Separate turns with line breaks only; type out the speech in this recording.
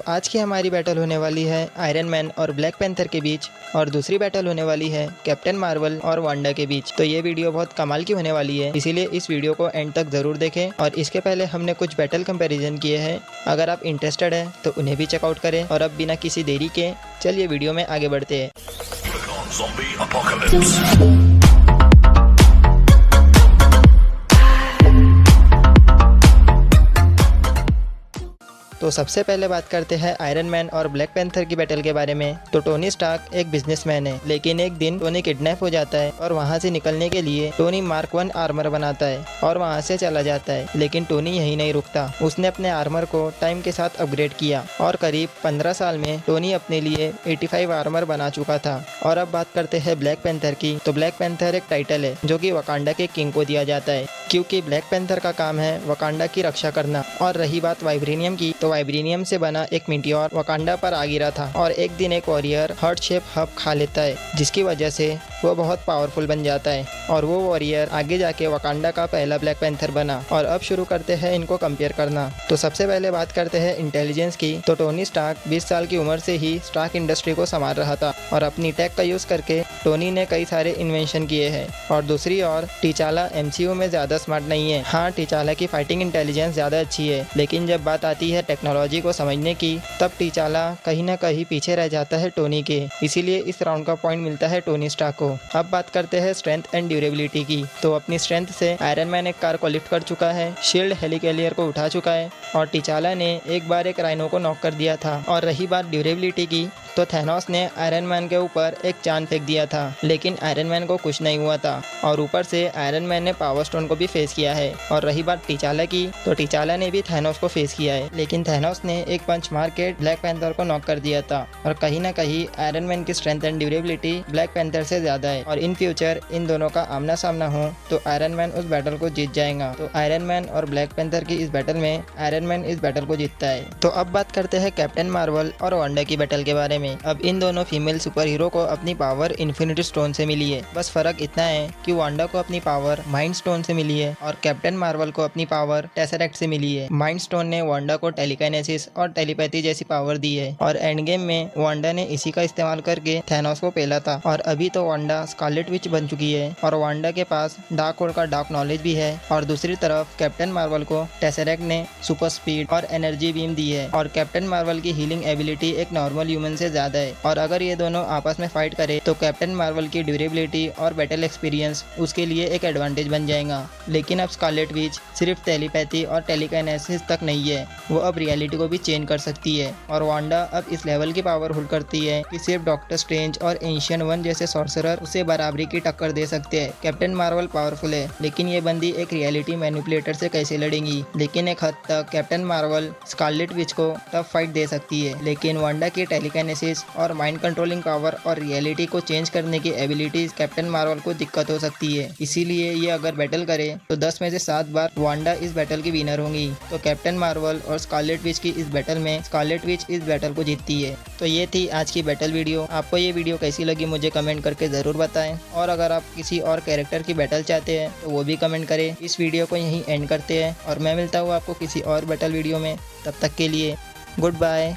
आज की हमारी बैटल होने वाली है आयरन मैन और ब्लैक पैंथर के बीच, और दूसरी बैटल होने वाली है कैप्टन मार्वल और वांडा के बीच। तो ये वीडियो बहुत कमाल की होने वाली है, इसीलिए इस वीडियो को एंड तक जरूर देखें। और इसके पहले हमने कुछ बैटल कंपैरिजन किए हैं, अगर आप इंटरेस्टेड हैं तो उन्हें भी चेकआउट करें। और अब बिना किसी देरी के चलिए वीडियो में आगे बढ़ते हैं। तो सबसे पहले बात करते हैं आयरन मैन और ब्लैक पैंथर की बैटल के बारे में। तो टोनी स्टार्क एक बिजनेसमैन है, लेकिन एक दिन टोनी किडनैप हो जाता है और वहां से निकलने के लिए टोनी मार्क 1 आर्मर बनाता है और वहां से चला जाता है। लेकिन टोनी यही नहीं रुकता, उसने अपने आर्मर को टाइम के साथ अपग्रेड किया और करीब 15 साल में टोनी अपने लिए 85 आर्मर बना चुका था। और अब बात करते हैं ब्लैक पैंथर की। तो ब्लैक पैंथर एक टाइटल है जो कि वकांडा के किंग को दिया जाता है, क्योंकि ब्लैक पैंथर का काम है वकांडा की रक्षा करना। और रही बात वाइब्रेनियम की, तो वाइब्रेनियम से बना एक मीटियोर वकांडा पर आ गिरा था और एक दिन एक वॉरियर हार्ट शेप हब खा लेता है, जिसकी वजह से वो बहुत पावरफुल बन जाता है और वो वॉरियर आगे जाके वकांडा का पहला ब्लैक पैंथर बना। और अब शुरू करते हैं इनको कंपेयर करना। तो सबसे पहले बात करते हैं इंटेलिजेंस की। तो टोनी स्टार्क 20 साल की उम्र से ही स्टार्क इंडस्ट्री को संभाल रहा था और अपनी टेक का यूज करके टोनी ने कई सारे इन्वेंशन किए हैं। और दूसरी ओर टिचाला MCU में ज्यादा स्मार्ट नहीं है। हाँ, टिचाला की फाइटिंग इंटेलिजेंस ज्यादा अच्छी है, लेकिन जब बात आती है टेक्नोलॉजी को समझने की, तब टिचाला कहीं ना कहीं पीछे रह जाता है टोनी के। इसीलिए इस राउंड का पॉइंट मिलता है टोनी स्टार्क को। अब बात करते हैं स्ट्रेंथ एंड ड्यूरेबिलिटी की। तो अपनी स्ट्रेंथ से आयरन मैन एक कार को लिफ्ट कर चुका है, शील्ड हेलिकैरियर को उठा चुका है और टिचाला ने एक बार एक राइनो को नॉक कर दिया था। और रही बात ड्यूरेबिलिटी की, तो थैनोस ने आयरन मैन के ऊपर एक चांद फेंक दिया था, लेकिन आयरन मैन को कुछ नहीं हुआ था। और ऊपर से आयरन मैन ने पावर स्टोन को भी फेस किया है। और रही बात टिचाला की, तो टिचाला ने भी थैनोस को फेस किया है, लेकिन थैनोस ने एक पंच मार के ब्लैक पैंथर को नॉक कर दिया था। और कहीं ना कहीं आयरन मैन की strength and durability black panther से ज्यादा है। और इन फ्यूचर इन दोनों का आमना सामना हो तो आयरन मैन उस बैटल को जीत जाएगा। तो आयरन मैन और ब्लैक पैंथर की इस बैटल में आयरन मैन इस बैटल को जीतता है। तो अब बात करते हैं कैप्टन मार्वल और वांडा की बैटल के बारे में। अब इन दोनों फीमेल सुपर हीरो को अपनी पावर इन्फिनिटी स्टोन से मिली है। बस फर्क इतना है कि वांडा को अपनी पावर माइंड स्टोन से मिली है और कैप्टन मार्वल को अपनी पावर टेसरेक्ट से मिली है। माइंड स्टोन ने वांडा को टेलीकाइनेसिस और टेलीपैथी जैसी पावर दी है और एंड गेम में वांडा ने इसी का इस्तेमाल करके थैनोस को पेला था। और अभी तो वांडा स्कारलेट विच बन चुकी है और वांडा के पास डार्क होल्ड का डार्क नॉलेज भी है। और दूसरी तरफ कैप्टन मार्वल को टेसरेक्ट ने सुपर स्पीड और एनर्जी बीम दी है और कैप्टन मार्वल की हीलिंग एबिलिटी एक नॉर्मल ह्यूमन से ज्यादा है। और अगर ये दोनों आपस में फाइट करे तो कैप्टन मार्वल की ड्यूरेबिलिटी और बैटल एक्सपीरियंस उसके लिए एक एडवांटेज बन जाएगा। लेकिन अब स्कारलेट विच सिर्फ टेलीपैथी और टेलीकाइनेसिस तक नहीं है, वो अब रियलिटी को भी चेंज कर सकती है। और वांडा अब इस लेवल की पावर होल्ड करती है कि सिर्फ डॉक्टर स्ट्रेंज और एंशिएंट वन जैसे सॉर्सरर उसे बराबरी की टक्कर दे सकते हैं। कैप्टन मार्वल पावरफुल है, लेकिन ये बंदी एक रियलिटी मैनिपुलेटर से कैसे लड़ेंगी। लेकिन एक हद तक कैप्टन मार्वल स्कारलेट विच को टफ फाइट दे सकती है, लेकिन वांडा की टेलीकाइनेसिस और माइंड कंट्रोलिंग पावर और रियलिटी को चेंज करने की एबिलिटीज कैप्टन मार्वल को दिक्कत हो सकती है। इसीलिए ये अगर बैटल करे तो 10 में से 7 बार वांडा इस बैटल की विनर होंगी। तो कैप्टन मार्वल और स्कारलेट विच की इस बैटल में स्कारलेट विच इस बैटल को जीतती है। तो ये थी आज की बैटल वीडियो। आपको ये वीडियो कैसी लगी मुझे कमेंट करके ज़रूर बताएं। और अगर आप किसी और कैरेक्टर की बैटल चाहते हैं तो वो भी कमेंट करें। इस वीडियो को यहीं एंड करते हैं और मैं मिलता हूँ आपको किसी और बैटल वीडियो में। तब तक के लिए गुड बाय।